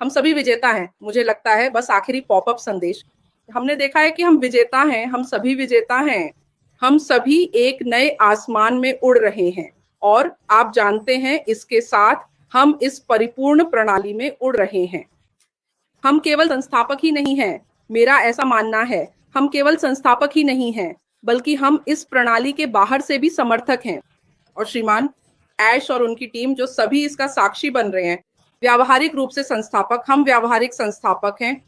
हम सभी विजेता हैं, मुझे लगता है। बस आखिरी पॉपअप संदेश, हमने देखा है कि हम विजेता हैं, हम सभी विजेता हैं। हम सभी एक नए आसमान में उड़ रहे हैं और आप जानते हैं इसके साथ हम इस परिपूर्ण प्रणाली में उड़ रहे हैं। हम केवल संस्थापक ही नहीं हैं, मेरा ऐसा मानना है। हम केवल संस्थापक ही नहीं हैं, बल्कि हम इस प्रणाली के बाहर से भी समर्थक हैं। और श्रीमान ऐश और उनकी टीम जो सभी इसका साक्षी बन रहे हैं, व्यावहारिक रूप से संस्थापक, हम व्यावहारिक संस्थापक हैं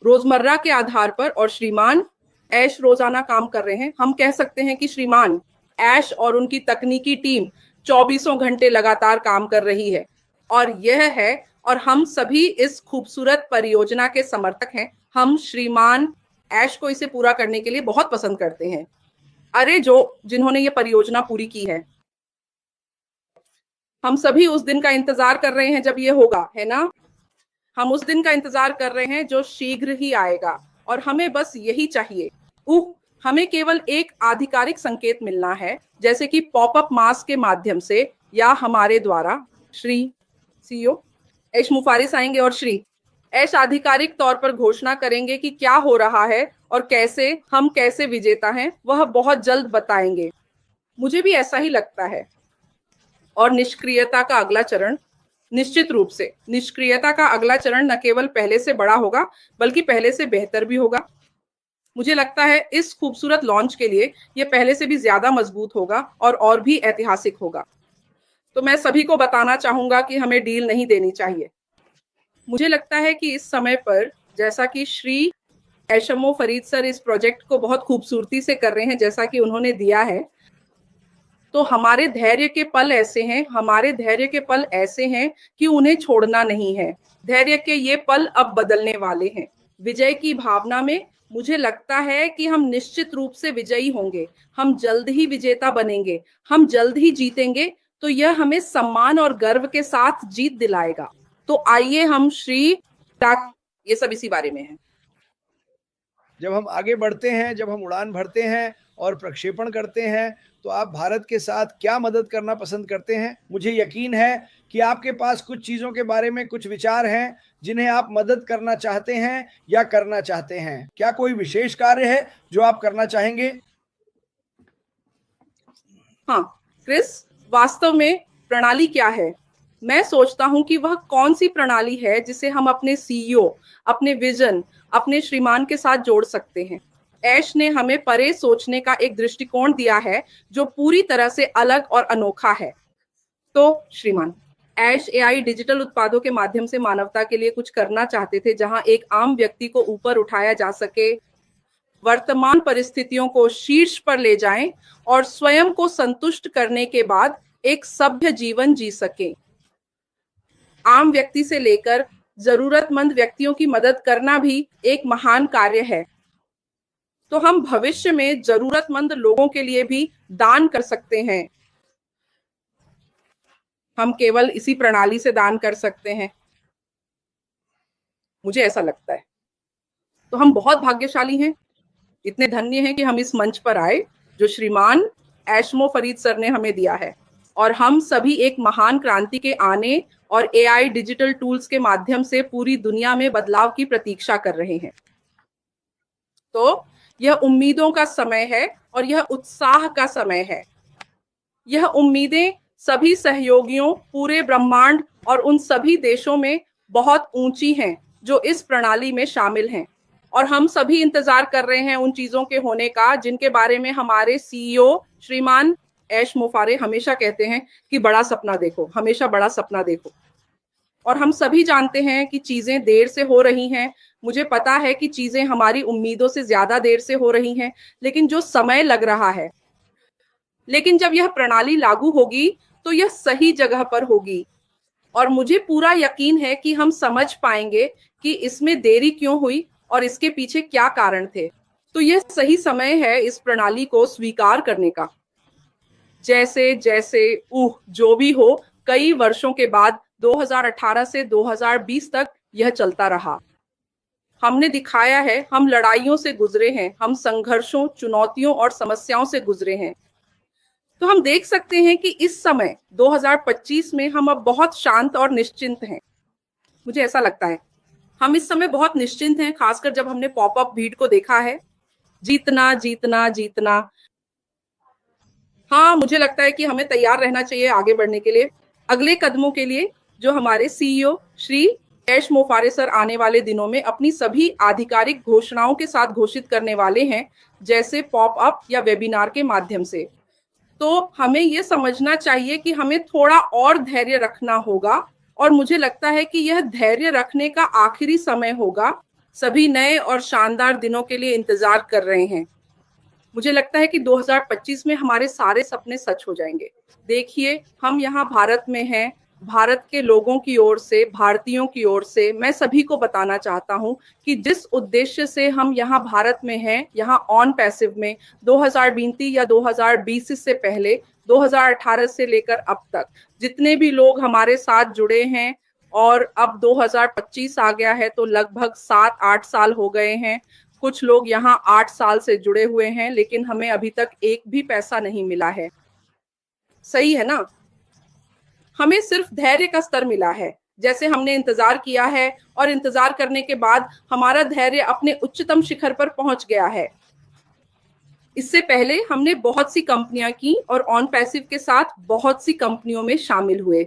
रोजमर्रा के आधार पर। और श्रीमान ऐश रोजाना काम कर रहे हैं। हम कह सकते हैं कि श्रीमान ऐश और उनकी तकनीकी टीम 24 घंटे लगातार काम कर रही है। और यह है, और हम सभी इस खूबसूरत परियोजना के समर्थक हैं। हम श्रीमान ऐश को इसे पूरा करने के लिए बहुत पसंद करते हैं। अरे जिन्होंने ये परियोजना पूरी की है, हम सभी उस दिन का इंतजार कर रहे हैं जब ये होगा, है ना? हम उस दिन का इंतजार कर रहे हैं जो शीघ्र ही आएगा, और हमें बस यही चाहिए। हमें केवल एक आधिकारिक संकेत मिलना है, जैसे कि पॉपअप मास के माध्यम से या हमारे द्वारा। श्री सीईओ ऐश मुफारिस आएंगे और श्री ऐश आधिकारिक तौर पर घोषणा करेंगे कि क्या हो रहा है और कैसे हम कैसे विजेता हैं, वह बहुत जल्द बताएंगे। मुझे भी ऐसा ही लगता है। और निष्क्रियता का अगला चरण, निश्चित रूप से निष्क्रियता का अगला चरण न केवल पहले से बड़ा होगा, बल्कि पहले से बेहतर भी होगा। मुझे लगता है इस खूबसूरत लॉन्च के लिए यह पहले से भी ज्यादा मजबूत होगा और भी ऐतिहासिक होगा। तो मैं सभी को बताना चाहूंगा कि हमें डील नहीं देनी चाहिए। मुझे लगता है कि इस समय पर, जैसा कि श्री एशमो फरीद सर इस प्रोजेक्ट को बहुत खूबसूरती से कर रहे हैं, जैसा कि उन्होंने दिया है, तो हमारे धैर्य के पल ऐसे हैं, हमारे धैर्य के पल ऐसे हैं कि उन्हें छोड़ना नहीं है। धैर्य के ये पल अब बदलने वाले हैं। विजय की भावना में मुझे लगता है कि हम निश्चित रूप से विजयी होंगे। हम जल्द ही विजेता बनेंगे, हम जल्द ही जीतेंगे। तो यह हमें सम्मान और गर्व के साथ जीत दिलाएगा। तो आइए हम श्री ये सब इसी बारे में है। जब हम आगे बढ़ते हैं, जब हम उड़ान भरते हैं और प्रक्षेपण करते हैं, तो आप भारत के साथ क्या मदद करना पसंद करते हैं? मुझे यकीन है कि आपके पास कुछ चीज़ों के बारे में कुछ विचार हैं जिन्हें आप मदद करना चाहते हैं या करना चाहते हैं। क्या कोई विशेष कार्य है जो आप करना चाहेंगे? हाँ क्रिस, वास्तव में प्रणाली क्या है? मैं सोचता हूं कि वह कौन सी प्रणाली है जिसे हम अपने सीईओ, अपने विजन, अपने श्रीमान के साथ जोड़ सकते हैं। ऐश ने हमें परे सोचने का एक दृष्टिकोण दिया है जो पूरी तरह से अलग और अनोखा है। तो श्रीमान ऐश एआई डिजिटल उत्पादों के माध्यम से मानवता के लिए कुछ करना चाहते थे, जहां एक आम व्यक्ति को ऊपर उठाया जा सके, वर्तमान परिस्थितियों को शीर्ष पर ले जाएं और स्वयं को संतुष्ट करने के बाद एक सभ्य जीवन जी सके। आम व्यक्ति से लेकर जरूरतमंद व्यक्तियों की मदद करना भी एक महान कार्य है। तो हम भविष्य में जरूरतमंद लोगों के लिए भी दान कर सकते हैं। हम केवल इसी प्रणाली से दान कर सकते हैं, मुझे ऐसा लगता है। तो हम बहुत भाग्यशाली हैं, इतने धन्य हैं कि हम इस मंच पर आए जो श्रीमान एशमो फरीद सर ने हमें दिया है। और हम सभी एक महान क्रांति के आने और एआई डिजिटल टूल्स के माध्यम से पूरी दुनिया में बदलाव की प्रतीक्षा कर रहे हैं। तो यह उम्मीदों का समय है और यह उत्साह का समय है। यह उम्मीदें सभी सहयोगियों, पूरे ब्रह्मांड और उन सभी देशों में बहुत ऊंची हैं जो इस प्रणाली में शामिल हैं। और हम सभी इंतजार कर रहे हैं उन चीजों के होने का जिनके बारे में हमारे सीईओ श्रीमान ऐश मुफारे हमेशा कहते हैं कि बड़ा सपना देखो, हमेशा बड़ा सपना देखो। और हम सभी जानते हैं कि चीजें देर से हो रही हैं। मुझे पता है कि चीजें हमारी उम्मीदों से ज्यादा देर से हो रही हैं, लेकिन जो समय लग रहा है, लेकिन जब यह प्रणाली लागू होगी तो यह सही जगह पर होगी। और मुझे पूरा यकीन है कि हम समझ पाएंगे कि इसमें देरी क्यों हुई और इसके पीछे क्या कारण थे। तो यह सही समय है इस प्रणाली को स्वीकार करने का। जैसे जैसे जो भी हो, कई वर्षों के बाद 2018 से 2020 तक यह चलता रहा। हमने दिखाया है, हम लड़ाइयों से गुजरे हैं, हम संघर्षों, चुनौतियों और समस्याओं से गुजरे हैं। तो हम देख सकते हैं कि इस समय 2025 में हम अब बहुत शांत और निश्चिंत हैं, मुझे ऐसा लगता है। हम इस समय बहुत निश्चिंत हैं, खासकर जब हमने पॉपअप भीड़ को देखा है। जीतना जीतना जीतना। हाँ, मुझे लगता है कि हमें तैयार रहना चाहिए आगे बढ़ने के लिए, अगले कदमों के लिए, जो हमारे सीईओ श्री ऐश मोफारे सर आने वाले दिनों में अपनी सभी आधिकारिक घोषणाओं के साथ घोषित करने वाले हैं, जैसे पॉपअप या वेबिनार के माध्यम से। तो हमें ये समझना चाहिए कि हमें थोड़ा और धैर्य रखना होगा, और मुझे लगता है कि यह धैर्य रखने का आखिरी समय होगा। सभी नए और शानदार दिनों के लिए इंतजार कर रहे हैं। मुझे लगता है कि 2025 में हमारे सारे सपने सच हो जाएंगे। देखिए, हम यहाँ भारत में हैं। भारत के लोगों की ओर से, भारतीयों की ओर से मैं सभी को बताना चाहता हूँ कि जिस उद्देश्य से हम यहाँ भारत में हैं, यहाँ ऑन पैसिव में 2020 या 2020 से पहले 2018 से लेकर अब तक जितने भी लोग हमारे साथ जुड़े हैं, और अब 2025 आ गया है तो लगभग 7-8 साल हो गए हैं। कुछ लोग यहाँ 8 साल से जुड़े हुए हैं, लेकिन हमें अभी तक एक भी पैसा नहीं मिला है। सही है ना? हमें सिर्फ धैर्य का स्तर मिला है। जैसे हमने इंतजार किया है, और इंतजार करने के बाद हमारा धैर्य अपने उच्चतम शिखर पर पहुंच गया है। इससे पहले हमने बहुत सी कंपनियां की और ऑन पैसिव के साथ बहुत सी कंपनियों में शामिल हुए,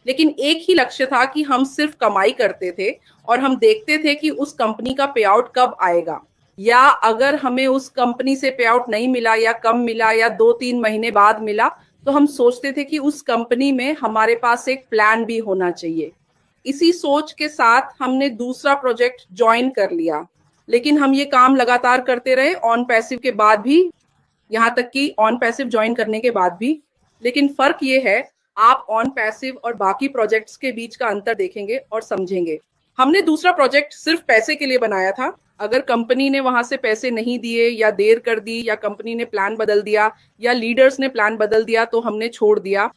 लेकिन एक ही लक्ष्य था कि हम सिर्फ कमाई करते थे और हम देखते थे कि उस कंपनी का पे आउट कब आएगा, या अगर हमें उस कंपनी से पे आउट नहीं मिला या कम मिला या 2-3 महीने बाद मिला, तो हम सोचते थे कि उस कंपनी में हमारे पास एक प्लान भी होना चाहिए। इसी सोच के साथ हमने दूसरा प्रोजेक्ट ज्वाइन कर लिया, लेकिन हम ये काम लगातार करते रहे ऑन पैसिव के बाद भी, यहाँ तक कि ऑन पैसिव ज्वाइन करने के बाद भी। लेकिन फर्क ये है, आप ऑन पैसिव और बाकी प्रोजेक्ट्स के बीच का अंतर देखेंगे और समझेंगे। हमने दूसरा प्रोजेक्ट सिर्फ पैसे के लिए बनाया था। अगर कंपनी ने वहां से पैसे नहीं दिए या देर कर दी, या कंपनी ने प्लान बदल दिया, या लीडर्स ने प्लान बदल दिया, तो हमने छोड़ दिया।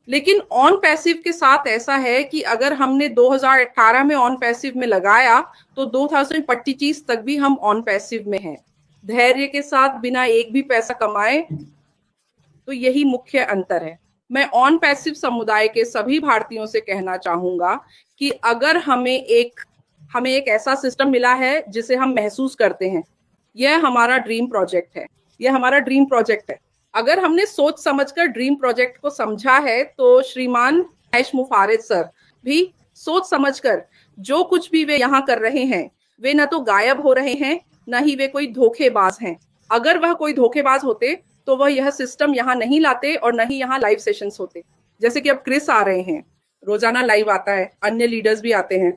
लेकिन ऑन पैसिव के साथ ऐसा है कि अगर हमने 2018 में ऑन पैसिव में लगाया, तो 2025 तक भी हम ऑन पैसिव में हैं, धैर्य के साथ, बिना एक भी पैसा कमाए। तो यही मुख्य अंतर है। मैं ऑन पैसिव समुदाय के सभी भारतीयों से कहना चाहूंगा कि अगर हमें एक ऐसा सिस्टम मिला है जिसे हम महसूस करते हैं, यह हमारा ड्रीम प्रोजेक्ट है, यह हमारा ड्रीम प्रोजेक्ट है। अगर हमने सोच समझकर ड्रीम प्रोजेक्ट को समझा है, तो श्रीमान ऐश मोफारे सर भी सोच समझकर जो कुछ भी वे यहाँ कर रहे हैं, वे न तो गायब हो रहे हैं, न ही वे कोई धोखेबाज हैं। अगर वह कोई धोखेबाज होते तो वह यह सिस्टम यहाँ नहीं लाते और न ही यहाँ लाइव सेशंस होते। जैसे कि अब क्रिस आ रहे हैं, रोजाना लाइव आता है, अन्य लीडर्स भी आते हैं।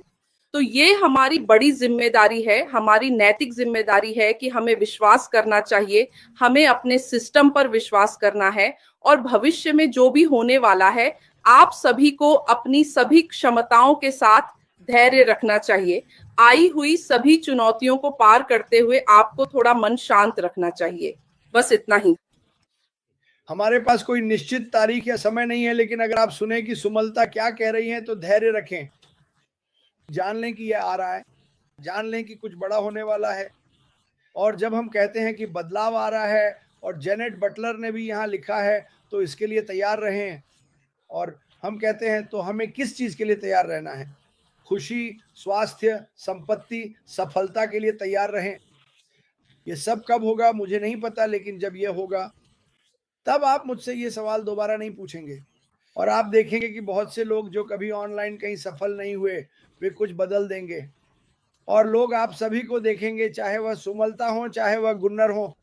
तो ये हमारी बड़ी जिम्मेदारी है, हमारी नैतिक जिम्मेदारी है कि हमें विश्वास करना चाहिए, हमें अपने सिस्टम पर विश्वास करना है, और भविष्य में जो भी होने वाला है, आप सभी को अपनी सभी क्षमताओं के साथ धैर्य रखना चाहिए। आई हुई सभी चुनौतियों को पार करते हुए आपको थोड़ा मन शांत रखना चाहिए। बस इतना ही। हमारे पास कोई निश्चित तारीख या समय नहीं है, लेकिन अगर आप सुने कि सुमलता क्या कह रही हैं, तो धैर्य रखें। जान लें कि यह आ रहा है, जान लें कि कुछ बड़ा होने वाला है। और जब हम कहते हैं कि बदलाव आ रहा है, और जेनेट बटलर ने भी यहाँ लिखा है, तो इसके लिए तैयार रहें। और हम कहते हैं तो हमें किस चीज़ के लिए तैयार रहना है? खुशी, स्वास्थ्य, संपत्ति, सफलता के लिए तैयार रहें। ये सब कब होगा मुझे नहीं पता, लेकिन जब ये होगा तब आप मुझसे ये सवाल दोबारा नहीं पूछेंगे। और आप देखेंगे कि बहुत से लोग जो कभी ऑनलाइन कहीं सफल नहीं हुए, वे कुछ बदल देंगे। और लोग आप सभी को देखेंगे, चाहे वह सुमलता हो, चाहे वह गुन्नर हो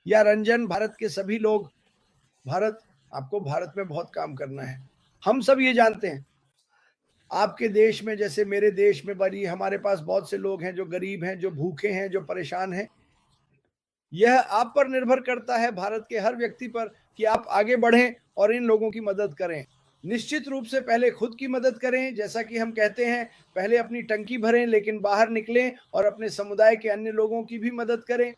या रंजन, भारत के सभी लोग। आपको भारत में बहुत काम करना है, हम सब ये जानते हैं। आपके देश में, जैसे मेरे देश में, बड़ी हमारे पास बहुत से लोग हैं जो गरीब हैं, जो भूखे हैं, जो परेशान हैं। यह आप पर निर्भर करता है, भारत के हर व्यक्ति पर, कि आप आगे बढ़ें और इन लोगों की मदद करें। निश्चित रूप से पहले खुद की मदद करें, जैसा कि हम कहते हैं, पहले अपनी टंकी भरें, लेकिन बाहर निकलें और अपने समुदाय के अन्य लोगों की भी मदद करें।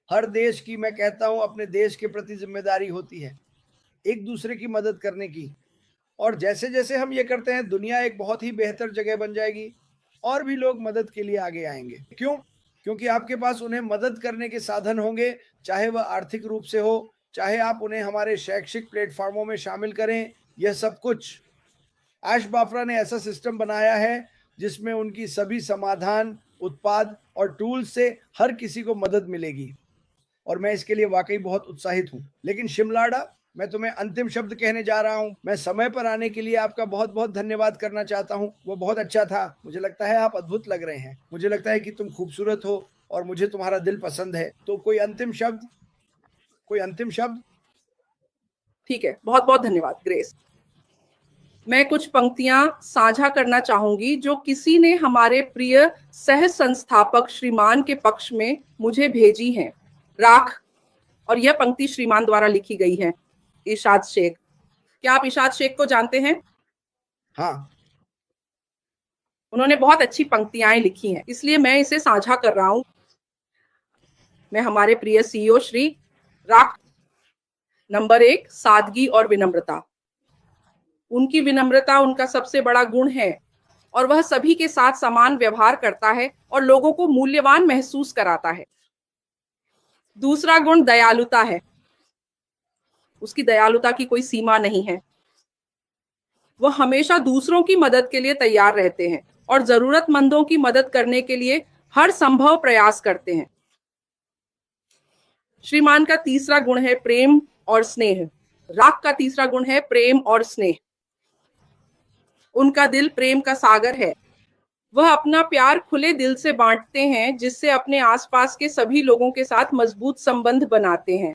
हर देश की, मैं कहता हूं, अपने देश के प्रति जिम्मेदारी होती है एक दूसरे की मदद करने की। और जैसे जैसे हम ये करते हैं, दुनिया एक बहुत ही बेहतर जगह बन जाएगी, और भी लोग मदद के लिए आगे आएंगे। क्यों? क्योंकि आपके पास उन्हें मदद करने के साधन होंगे, चाहे वह आर्थिक रूप से हो, चाहे आप उन्हें हमारे शैक्षिक प्लेटफॉर्मों में शामिल करें। यह सब कुछ ऐश बाफरा ने ऐसा सिस्टम बनाया है जिसमें उनकी सभी समाधान, उत्पाद और टूल्स से हर किसी को मदद मिलेगी और मैं इसके लिए वाकई बहुत उत्साहित हूं। लेकिन शिमलाडा, मैं तुम्हें अंतिम शब्द कहने जा रहा हूं। मैं समय पर आने के लिए आपका बहुत बहुत धन्यवाद करना चाहता हूं। वो बहुत अच्छा था। मुझे लगता है आप अद्भुत लग रहे हैं। मुझे लगता है कि तुम खूबसूरत हो और मुझे तुम्हारा दिल पसंद है। तो कोई अंतिम शब्द? ठीक है, बहुत बहुत धन्यवाद ग्रेस। मैं कुछ पंक्तियां साझा करना चाहूंगी जो किसी ने हमारे प्रिय सह संस्थापक श्रीमान के पक्ष में मुझे भेजी हैं। राख, और यह पंक्ति श्रीमान द्वारा लिखी गई है, इरशाद शेख। क्या आप इरशाद शेख को जानते हैं? हाँ। उन्होंने बहुत अच्छी पंक्तियां लिखी हैं, इसलिए मैं इसे साझा कर रहा हूं। मैं हमारे प्रिय सीईओ श्री राख। नंबर 1, सादगी और विनम्रता। उनकी विनम्रता उनका सबसे बड़ा गुण है और वह सभी के साथ समान व्यवहार करता है और लोगों को मूल्यवान महसूस कराता है। दूसरा गुण दयालुता है। उसकी दयालुता की कोई सीमा नहीं है। वह हमेशा दूसरों की मदद के लिए तैयार रहते हैं और जरूरतमंदों की मदद करने के लिए हर संभव प्रयास करते हैं। श्रीमान का तीसरा गुण है प्रेम और स्नेह। राख का तीसरा गुण है प्रेम और स्नेह। उनका दिल प्रेम का सागर है। वह अपना प्यार खुले दिल से बांटते हैं, जिससे अपने आसपास के सभी लोगों के साथ मजबूत संबंध बनाते हैं।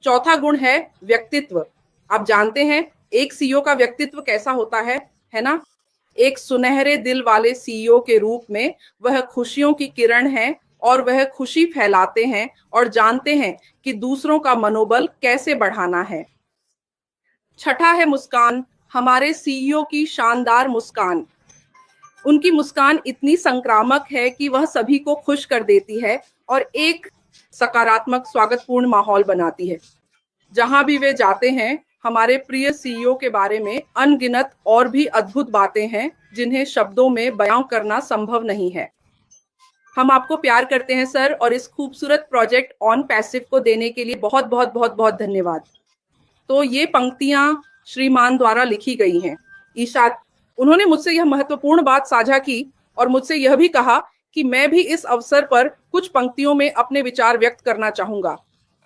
चौथा गुण है व्यक्तित्व। आप जानते हैं एक सीईओ का व्यक्तित्व कैसा होता है ना? एक सुनहरे दिल वाले सीईओ के रूप में वह खुशियों की किरण है और वह खुशी फैलाते हैं और जानते हैं कि दूसरों का मनोबल कैसे बढ़ाना है। छठा है मुस्कान। हमारे सीईओ की शानदार मुस्कान। उनकी मुस्कान इतनी संक्रामक है कि वह सभी को खुश कर देती है और एक सकारात्मक स्वागतपूर्ण माहौल बनाती है। जहां भी वे जाते हैं, हमारे प्रिय सीईओ के बारे में अनगिनत और भी अद्भुत बातें हैं जिन्हें शब्दों में बयां करना संभव नहीं है। हम आपको प्यार करते हैं सर, और इस खूबसूरत प्रोजेक्ट ऑन पैसिव को देने के लिए बहुत बहुत बहुत बहुत धन्यवाद। तो ये पंक्तियां श्रीमान द्वारा लिखी गई हैं। ईशाद, उन्होंने मुझसे यह महत्वपूर्ण बात साझा की और मुझसे यह भी कहा कि मैं भी इस अवसर पर कुछ पंक्तियों में अपने विचार व्यक्त करना चाहूंगा।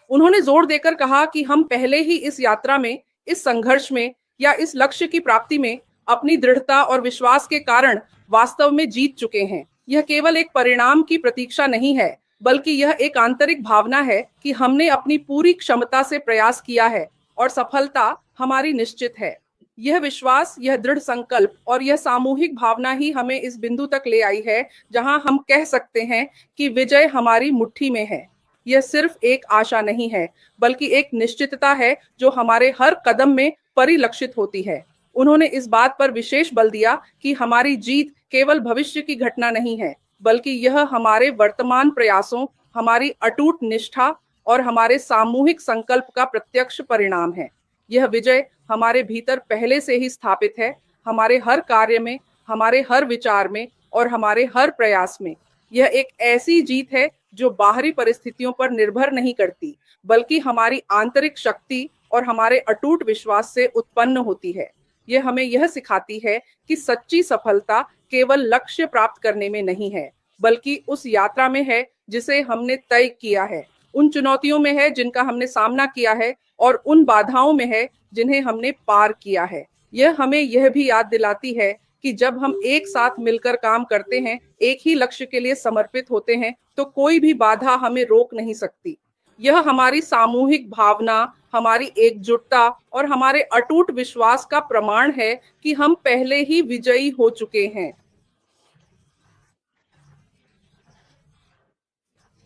उन्होंने जोर देकर कहा कि हम पहले ही इस यात्रा में, इस संघर्ष में या इस लक्ष्य की प्राप्ति में अपनी दृढ़ता और विश्वास के कारण वास्तव में जीत चुके हैं। यह केवल एक परिणाम की प्रतीक्षा नहीं है, बल्कि यह एक आंतरिक भावना है कि हमने अपनी पूरी क्षमता से प्रयास किया है और सफलता हमारी निश्चित है। यह विश्वास, यह दृढ़ संकल्प और यह सामूहिक भावना ही हमें इस बिंदु तक ले आई है जहां हम कह सकते हैं कि विजय हमारी मुट्ठी में है। यह सिर्फ एक आशा नहीं है, बल्कि एक निश्चितता है जो हमारे हर कदम में परिलक्षित होती है। उन्होंने इस बात पर विशेष बल दिया कि हमारी जीत केवल भविष्य की घटना नहीं है, बल्कि यह हमारे वर्तमान प्रयासों, हमारी अटूट निष्ठा और हमारे सामूहिक संकल्प का प्रत्यक्ष परिणाम है। यह विजय हमारे भीतर पहले से ही स्थापित है, हमारे हर कार्य में, हमारे हर विचार में और हमारे हर प्रयास में। यह एक ऐसी जीत है जो बाहरी परिस्थितियों पर निर्भर नहीं करती, बल्कि हमारी आंतरिक शक्ति और हमारे अटूट विश्वास से उत्पन्न होती है। यह हमें यह सिखाती है कि सच्ची सफलता केवल लक्ष्य प्राप्त करने में नहीं है, बल्कि उस यात्रा में है जिसे हमने तय किया है, उन चुनौतियों में है जिनका हमने सामना किया है और उन बाधाओं में है जिन्हें हमने पार किया है। यह हमें यह भी याद दिलाती है कि जब हम एक साथ मिलकर काम करते हैं, एक ही लक्ष्य के लिए समर्पित होते हैं, तो कोई भी बाधा हमें रोक नहीं सकती। यह हमारी सामूहिक भावना, हमारी एकजुटता और हमारे अटूट विश्वास का प्रमाण है कि हम पहले ही विजयी हो चुके हैं।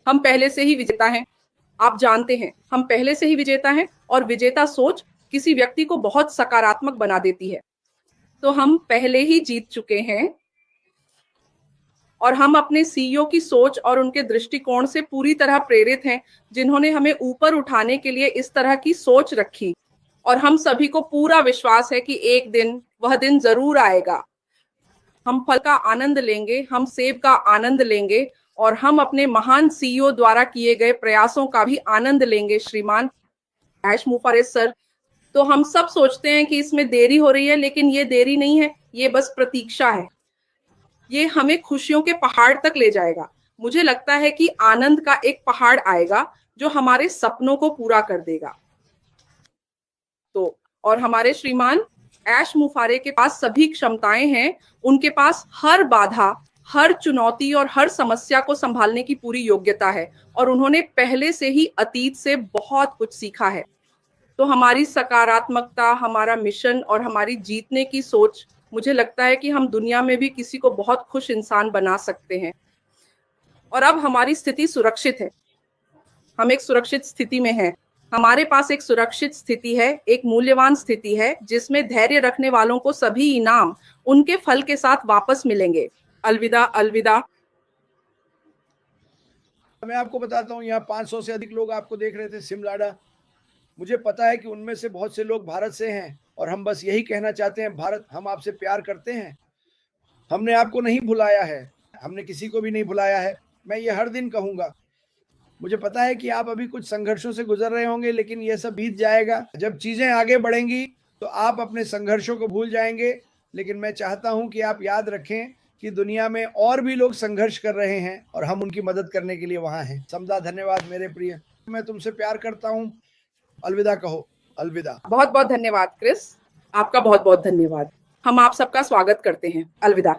हम पहले से ही विजेता हैं। आप जानते हैं, हम पहले से ही विजेता हैं और विजेता सोच किसी व्यक्ति को बहुत सकारात्मक बना देती है। तो हम पहले ही जीत चुके हैं और हम अपने सीईओ की सोच और उनके दृष्टिकोण से पूरी तरह प्रेरित हैं, जिन्होंने हमें ऊपर उठाने के लिए इस तरह की सोच रखी। और हम सभी को पूरा विश्वास है कि एक दिन वह दिन जरूर आएगा। हम फल का आनंद लेंगे, हम सेब का आनंद लेंगे और हम अपने महान सीईओ द्वारा किए गए प्रयासों का भी आनंद लेंगे। श्रीमान ऐश मुफारेज सर, तो हम सब सोचते हैं कि इसमें देरी हो रही है, लेकिन ये देरी नहीं है, ये बस प्रतीक्षा है। ये हमें खुशियों के पहाड़ तक ले जाएगा। मुझे लगता है कि आनंद का एक पहाड़ आएगा जो हमारे सपनों को पूरा कर देगा। तो और हमारे श्रीमान ऐश मुफारे के पास सभी क्षमताएं हैं, उनके पास हर बाधा, हर चुनौती और हर समस्या को संभालने की पूरी योग्यता है, और उन्होंने पहले से ही अतीत से बहुत कुछ सीखा है। तो हमारी सकारात्मकता, हमारा मिशन और हमारी जीतने की सोच, मुझे लगता है कि हम दुनिया में भी किसी को बहुत खुश इंसान बना सकते हैं। और अब हमारी स्थिति सुरक्षित है, हम एक सुरक्षित स्थिति में हैं। हमारे पास एक सुरक्षित स्थिति है, एक मूल्यवान स्थिति है, जिसमें धैर्य रखने वालों को सभी इनाम उनके फल के साथ वापस मिलेंगे। अलविदा, अलविदा। मैं आपको बताता हूँ, यहाँ 500 से अधिक लोग आपको देख रहे थे सिमलाडा। मुझे पता है कि उनमें से बहुत से लोग भारत से हैं, और हम बस यही कहना चाहते हैं, भारत, हम आपसे प्यार करते हैं। हमने आपको नहीं भुलाया है, हमने किसी को भी नहीं भुलाया है। मैं ये हर दिन कहूँगा। मुझे पता है कि आप अभी कुछ संघर्षों से गुजर रहे होंगे, लेकिन ये सब बीत जाएगा। जब चीज़ें आगे बढ़ेंगी तो आप अपने संघर्षों को भूल जाएंगे। लेकिन मैं चाहता हूँ कि आप याद रखें कि दुनिया में और भी लोग संघर्ष कर रहे हैं, और हम उनकी मदद करने के लिए वहाँ हैं। समझा? धन्यवाद मेरे प्रिय। मैं तुमसे प्यार करता हूँ। अलविदा कहो। अलविदा। बहुत बहुत धन्यवाद क्रिस, आपका बहुत बहुत धन्यवाद। हम आप सबका स्वागत करते हैं। अलविदा।